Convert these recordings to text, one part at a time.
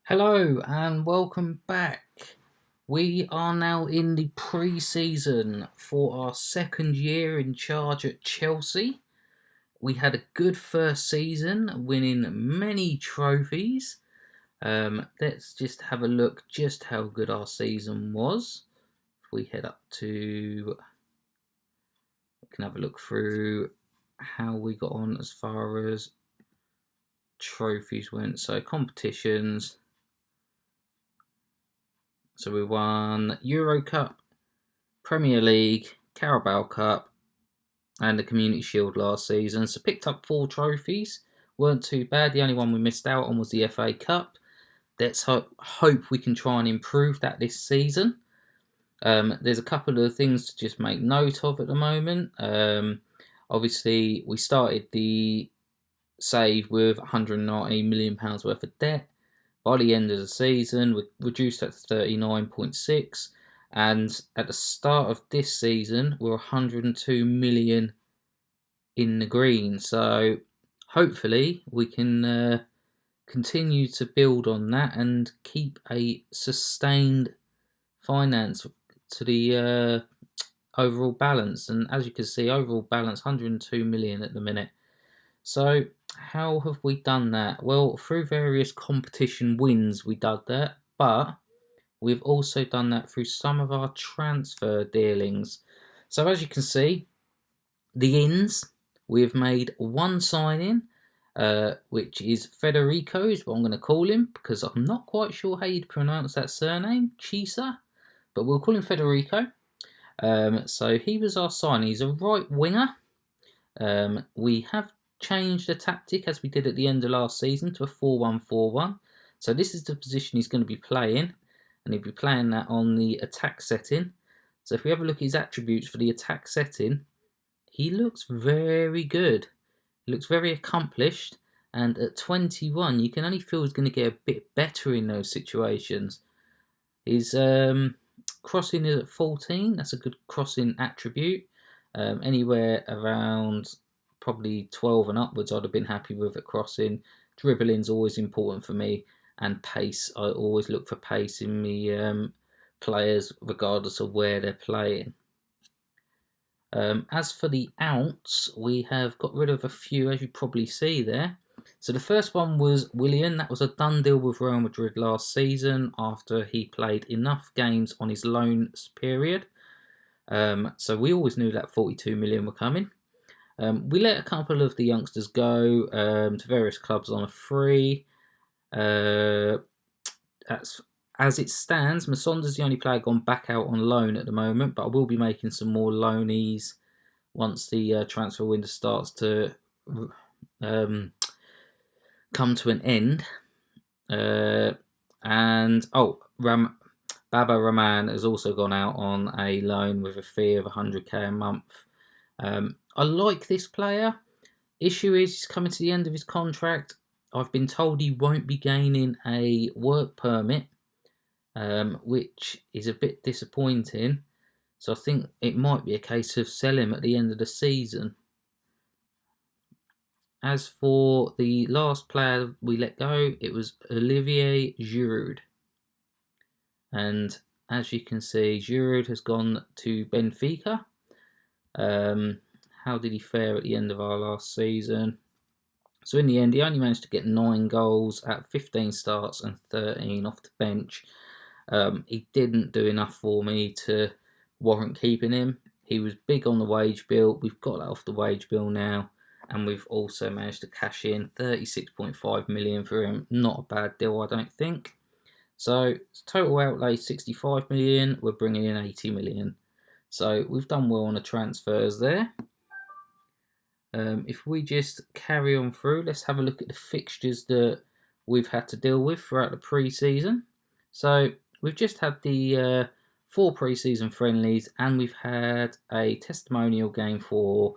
Hello and welcome back. We are now in the pre-season for our second year in charge at Chelsea. We had a good first season, winning many trophies. Let's just have a look just how good our season was. If we head up to, we can have a look through how we got on as far as trophies went. So competitions. So we won Euro Cup, Premier League, Carabao Cup, and the Community Shield last season. So picked up 4 trophies. Weren't too bad. The only one we missed out on was the FA Cup. Let's hope we can try and improve that this season. There's a couple of things to just make note of at the moment. Obviously, we started the save with £190 million worth of debt. By the end of the season, we reduced that to 39.6, and at the start of this season, we're 102 million in the green. So hopefully, we can continue to build on that and keep a sustained finance to the overall balance. And as you can see, overall balance 102 million at the minute. So, how have we done that? Well, through various competition wins, we did that, but we've also done that through some of our transfer dealings. So, as you can see, the ins, we've made one signing, which is Federico, is what I'm going to call him, because I'm not quite sure how you'd pronounce that surname, Chisa, but we'll call him Federico. So, he was our signing. He's a right winger. We have changed the tactic as we did at the end of last season to a 4-1-4-1. So this is the position he's going to be playing, and he'll be playing that on the attack setting. So if we have a look at his attributes for the attack setting, he looks very good. He looks very accomplished, and at 21, you can only feel he's going to get a bit better in those situations. His crossing is at 14. That's a good crossing attribute. Anywhere around probably 12 and upwards, I'd have been happy with at crossing. Dribbling's always important for me, and pace. I always look for pace in me players, regardless of where they're playing. As for the outs, we have got rid of a few, as you probably see there. So the first one was Willian. That was a done deal with Real Madrid last season after he played enough games on his loan period. So we always knew that 42 million were coming. We let a couple of the youngsters go to various clubs on a free. That's as it stands. Masonda's the only player gone back out on loan at the moment, but I will be making some more loanees once the transfer window starts to come to an end. Baba Rahman has also gone out on a loan with a fee of 100k a month. I like this player. Issue is he's coming to the end of his contract. I've been told he won't be gaining a work permit, which is a bit disappointing. So I think it might be a case of sell him at the end of the season. As for the last player we let go, it was Olivier Giroud. And as you can see, Giroud has gone to Benfica. How did he fare at the end of our last season? So in the end, he only managed to get 9 goals at 15 starts and 13 off the bench. He didn't do enough for me to warrant keeping him. He was big on the wage bill. We've got that off the wage bill now. And we've also managed to cash in 36.5 million for him. Not a bad deal, I don't think. So total outlay 65 million. We're bringing in 80 million. So we've done well on the transfers there. If we just carry on through, let's have a look at the fixtures that we've had to deal with throughout the pre-season. So we've just had the 4 pre-season friendlies, and we've had a testimonial game for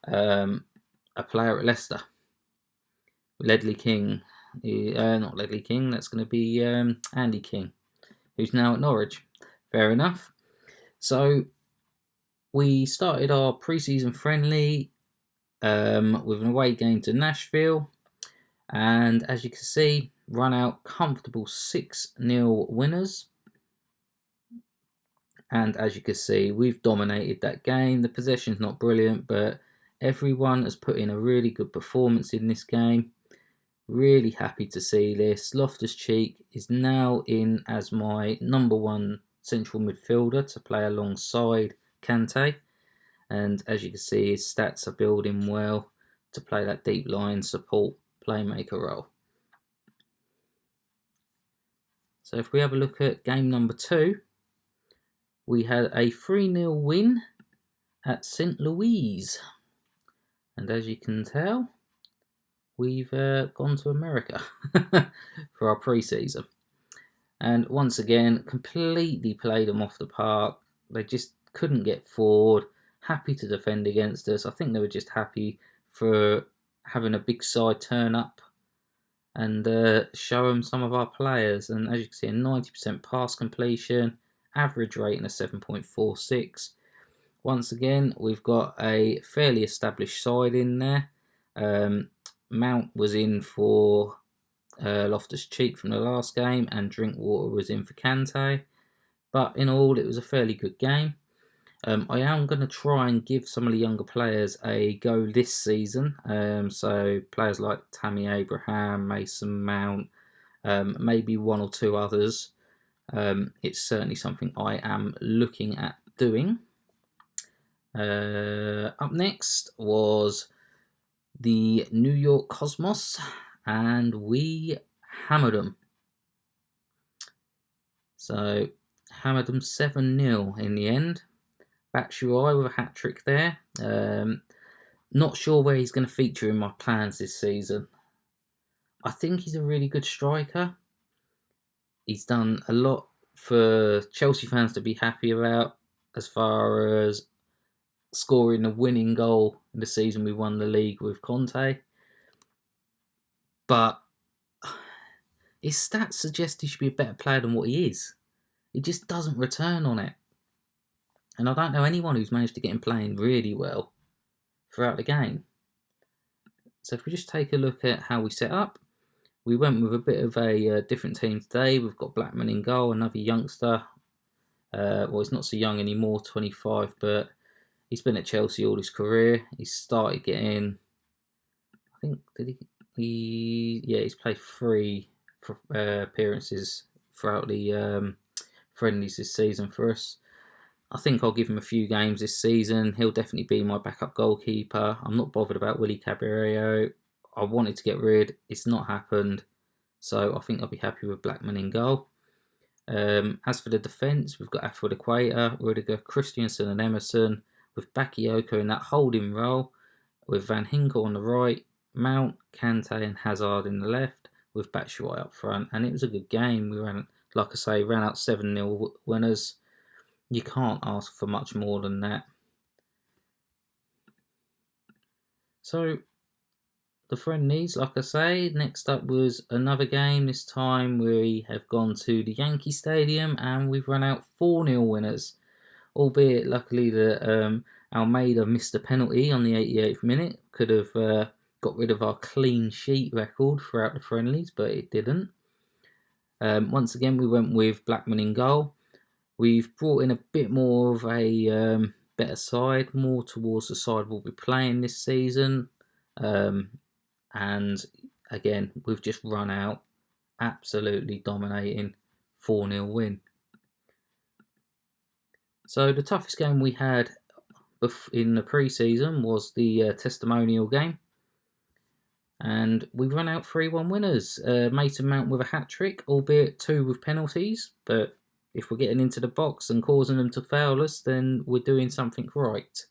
a player at Leicester, Ledley King. Not Ledley King, that's going to be Andy King, who's now at Norwich. Fair enough. So we started our pre-season friendly with an away game to Nashville, and as you can see, run out comfortable 6-0 winners. And as you can see, we've dominated that game. The possession's not brilliant, but everyone has put in a really good performance in this game. Really happy to see this. Loftus-Cheek is now in as my number one central midfielder to play alongside Kante. And as you can see, his stats are building well to play that deep line support playmaker role. So if we have a look at game number 2, we had a 3-0 win at St. Louis. And as you can tell, we've gone to America for our pre-season. And once again, completely played them off the park. They just couldn't get forward. Happy to defend against us. I think they were just happy for having a big side turn up and show them some of our players. And as you can see, a 90% pass completion, average rating of 7.46. Once again, we've got a fairly established side in there. Mount was in for Loftus-Cheek from the last game, and Drinkwater was in for Kante. But in all, it was a fairly good game. I am going to try and give some of the younger players a go this season. So players like Tammy Abraham, Mason Mount, maybe one or two others. It's certainly something I am looking at doing. Up next was the New York Cosmos, and we hammered them. So, hammered them 7-0 in the end. Batshuayi with a hat-trick there. Not sure where he's going to feature in my plans this season. I think he's a really good striker. He's done a lot for Chelsea fans to be happy about, as far as scoring a winning goal in the season we won the league with Conte. But his stats suggest he should be a better player than what he is. He just doesn't return on it. And I don't know anyone who's managed to get him playing really well throughout the game. So if we just take a look at how we set up, we went with a bit of a different team today. We've got Blackman in goal, another youngster. Well, he's not so young anymore, 25, but he's been at Chelsea all his career. He's started getting, I think, he's played 3 appearances throughout the friendlies this season for us. I think I'll give him a few games this season. He'll definitely be my backup goalkeeper. I'm not bothered about Willy Caballero. I wanted to get rid. It's not happened. So I think I'll be happy with Blackman in goal. As for the defence, we've got Aspilicueta, Rudiger, Christensen and Emerson, with Bakayoko in that holding role, with Van Hinkel on the right, Mount, Kante and Hazard in the left, with Batshuayi up front. And it was a good game. We ran out 7-0 winners. You can't ask for much more than that. So, the friendlies, like I say, next up was another game. This time we have gone to the Yankee Stadium and we've run out 4-0 winners. Albeit, luckily, that Almeida missed a penalty on the 88th minute. Could have got rid of our clean sheet record throughout the friendlies, but it didn't. Once again, we went with Blackman in goal. We've brought in a bit more of a better side, more towards the side we'll be playing this season. And again, we've just run out, absolutely dominating 4-0 win. So the toughest game we had in the pre-season was the testimonial game. And we run out 3-1 winners. Mason Mount with a hat-trick, albeit 2 with penalties, but if we're getting into the box and causing them to foul us, then we're doing something right.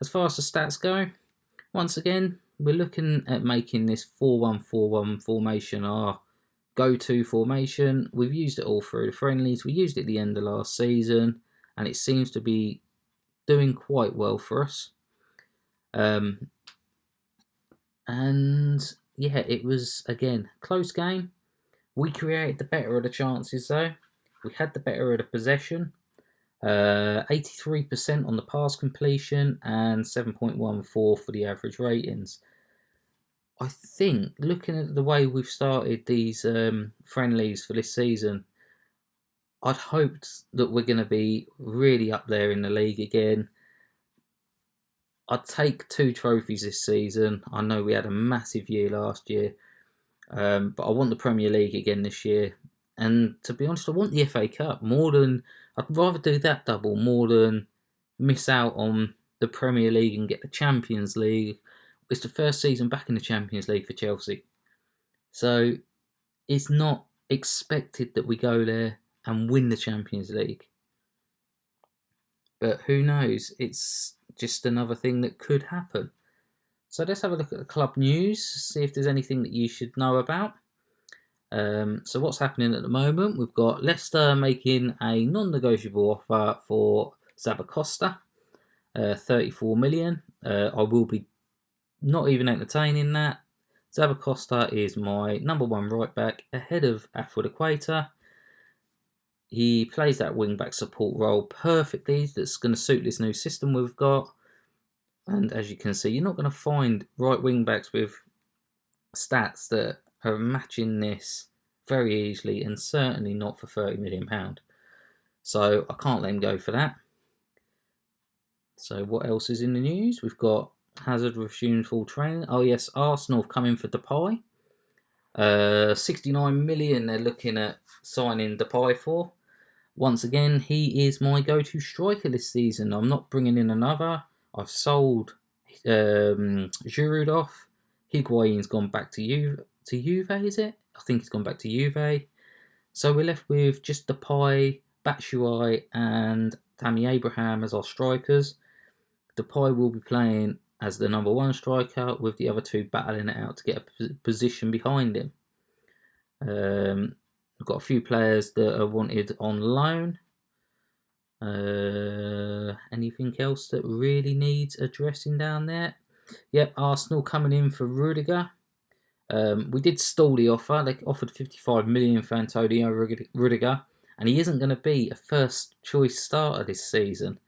As far as the stats go, once again, we're looking at making this 4-1-4-1 formation our go-to formation. We've used it all through the friendlies. We used it at the end of last season, and it seems to be doing quite well for us. And yeah, it was, again, close game. We created the better of the chances, though. We had the better of the possession, 83% on the pass completion and 7.14 for the average ratings. I think, looking at the way we've started these friendlies for this season, I'd hoped that we're going to be really up there in the league again. I'd take 2 trophies this season. I know we had a massive year last year, but I want the Premier League again this year. And to be honest, I want the FA Cup more than... I'd rather do that double more than miss out on the Premier League and get the Champions League. It's the first season back in the Champions League for Chelsea. So it's not expected that we go there and win the Champions League. But who knows? It's just another thing that could happen. So let's have a look at the club news, see if there's anything that you should know about. So what's happening at the moment? We've got Leicester making a non-negotiable offer for Zappacosta, 34 million. I will be not even entertaining that. Zappacosta is my number 1 right back, ahead of Athletic. He plays that wing-back support role perfectly. That's going to suit this new system we've got. And as you can see, you're not going to find right wing-backs with stats that are matching this very easily, and certainly not for £30 million. So I can't let him go for that. So what else is in the news? We've got Hazard resumed full training. Oh yes, Arsenal have come in for Depay. 69 million they're looking at signing Depay for. Once again, he is my go-to striker this season. I'm not bringing in another. I've sold Giroud off. Higuain's gone back to Juve, is it? I think he's gone back to Juve. So we're left with just Depay, Batshuayi and Tammy Abraham as our strikers. Depay will be playing as the number 1 striker, with the other 2 battling it out to get a position behind him. We've got a few players that are wanted on loan. Anything else that really needs addressing down there? Yep, Arsenal coming in for Rudiger. We did stall the offer. They offered 55 million for Antonio Rudiger, and he isn't going to be a first choice starter this season,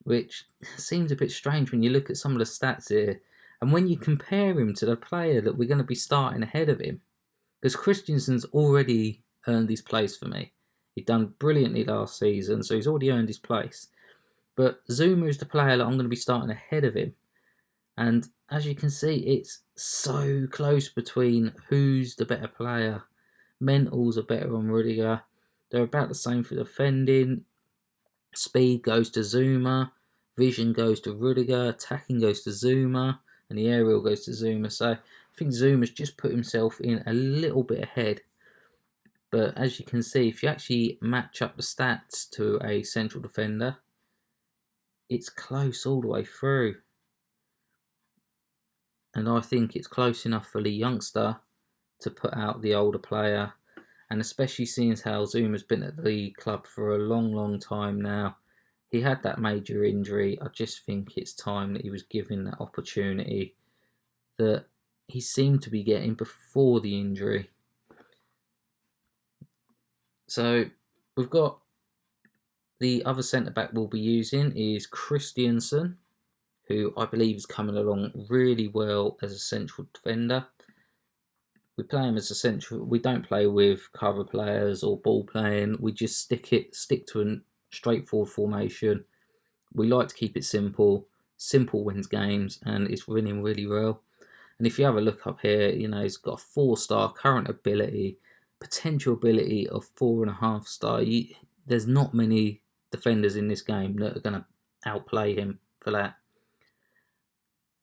which seems a bit strange when you look at some of the stats here, and when you compare him to the player that we're going to be starting ahead of him, because Christensen's already earned his place for me. He'd done brilliantly last season, so he's already earned his place. But Zuma is the player that I'm going to be starting ahead of him. And as you can see, it's so close between who's the better player. Mentals are better on Rudiger. They're about the same for defending. Speed goes to Zuma. Vision goes to Rudiger. Attacking goes to Zuma. And the aerial goes to Zuma. So I think Zuma's just put himself in a little bit ahead. But as you can see, if you actually match up the stats to a central defender, it's close all the way through. And I think it's close enough for the youngster to put out the older player. And especially seeing as how Zuma's been at the club for a long, long time now. He had that major injury. I just think it's time that he was given that opportunity that he seemed to be getting before the injury. So we've got the other centre-back we'll be using is Christensen, who I believe is coming along really well as a central defender. We play him as a central. We don't play with cover players or ball playing. We just stick to a straightforward formation. We like to keep it simple. Simple wins games, and it's winning really well. And if you have a look up here, you know, he's got a 4-star current ability, potential ability of 4.5 star. There's not many defenders in this game that are going to outplay him for that.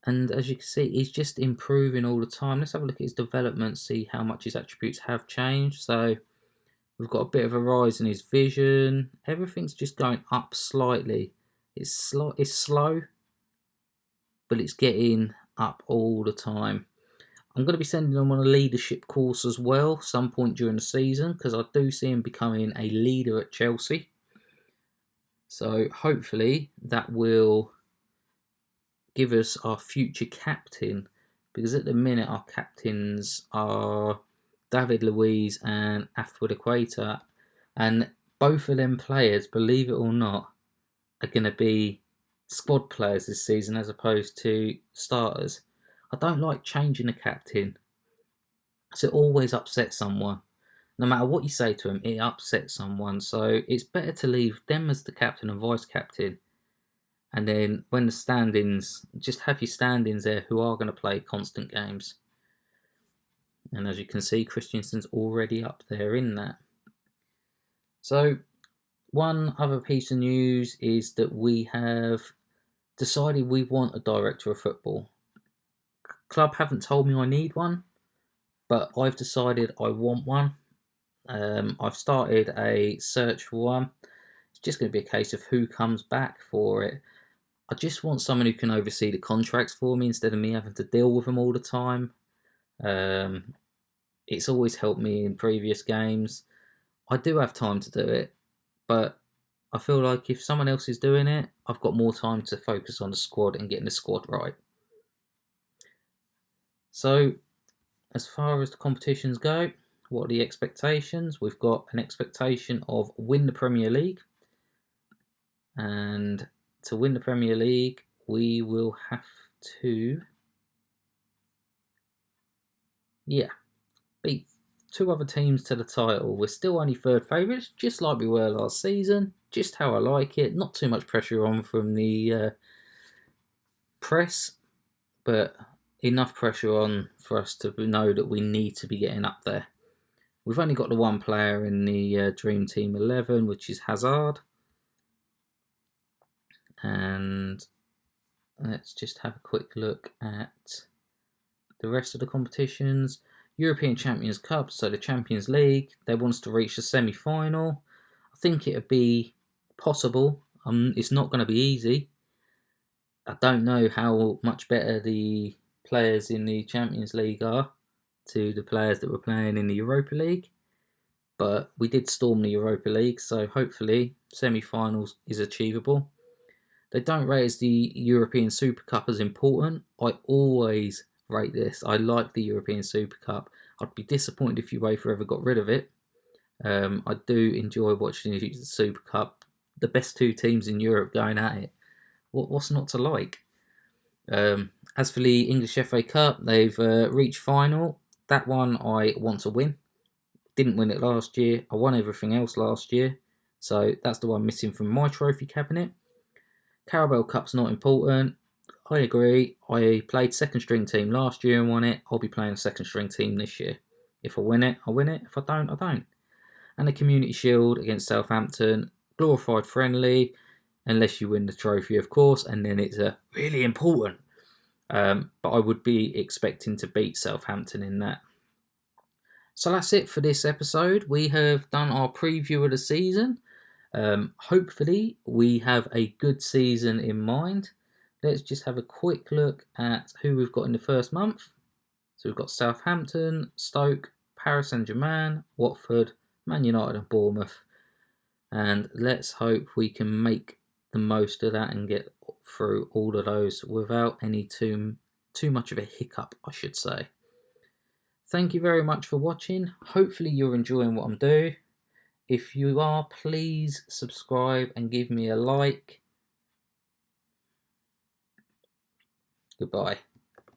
And as you can see, he's just improving all the time. Let's have a look at his development, see how much his attributes have changed. So we've got a bit of a rise in his vision. Everything's just going up slightly. It's slow, but it's getting up all the time. I'm going to be sending him on a leadership course as well, some point during the season, because I do see him becoming a leader at Chelsea. So hopefully that will give us our future captain, because at the minute our captains are David Luiz and Athletic, and both of them players, believe it or not, are going to be squad players this season as opposed to starters. I don't like changing the captain, so it always upsets someone. No matter what you say to them, it upsets someone. So it's better to leave them as the captain and vice captain. And then when the standings, just have your standings there who are going to play constant games. And as you can see, Christensen's already up there in that. So one other piece of news is that we have decided we want a director of football. Club haven't told me I need one, but I've decided I want one. I've started a search for one. It's just going to be a case of who comes back for it. I just want someone who can oversee the contracts for me instead of me having to deal with them all the time. It's always helped me in previous games. I do have time to do it, but I feel like if someone else is doing it, I've got more time to focus on the squad and getting the squad right. So, as far as the competitions go, what are the expectations? We've got an expectation of win the Premier League. And to win the Premier League, we will have to, beat two other teams to the title. We're still only third favourites, just like we were last season. Just how I like it. Not too much pressure on from the press, but enough pressure on for us to know that we need to be getting up there. We've only got the one player in the Dream Team 11, which is Hazard. And let's just have a quick look at the rest of the competitions. European Champions Cup, so the Champions League, they want us to reach the semi-final. I think it would be possible. It's not going to be easy. I don't know how much better the players in the Champions League are to the players that were playing in the Europa League. But we did storm the Europa League, so hopefully semi-finals is achievable. They don't rate the European Super Cup as important. I always rate this. I like the European Super Cup. I'd be disappointed if UEFA ever got rid of it. I do enjoy watching the Super Cup. The best two teams in Europe going at it. What's not to like? As for the English FA Cup, they've reached final. That one I want to win. Didn't win it last year. I won everything else last year. So that's the one missing from my trophy cabinet. Carabao Cup's not important. I agree. I played second string team last year and won it. I'll be playing a second string team this year. If I win it, I win it. If I don't, I don't. And the Community Shield against Southampton, glorified friendly, unless you win the trophy, of course, and then it's really important. But I would be expecting to beat Southampton in that. So that's it for this episode. We have done our preview of the season. Hopefully, we have a good season in mind. Let's just have a quick look at who we've got in the first month. So we've got Southampton, Stoke, Paris Saint-Germain, Watford, Man United and Bournemouth. And let's hope we can make the most of that and get through all of those without any too much of a hiccup, I should say. Thank you very much for watching. Hopefully you're enjoying what I'm doing. If you are, please subscribe and give me a like. Goodbye.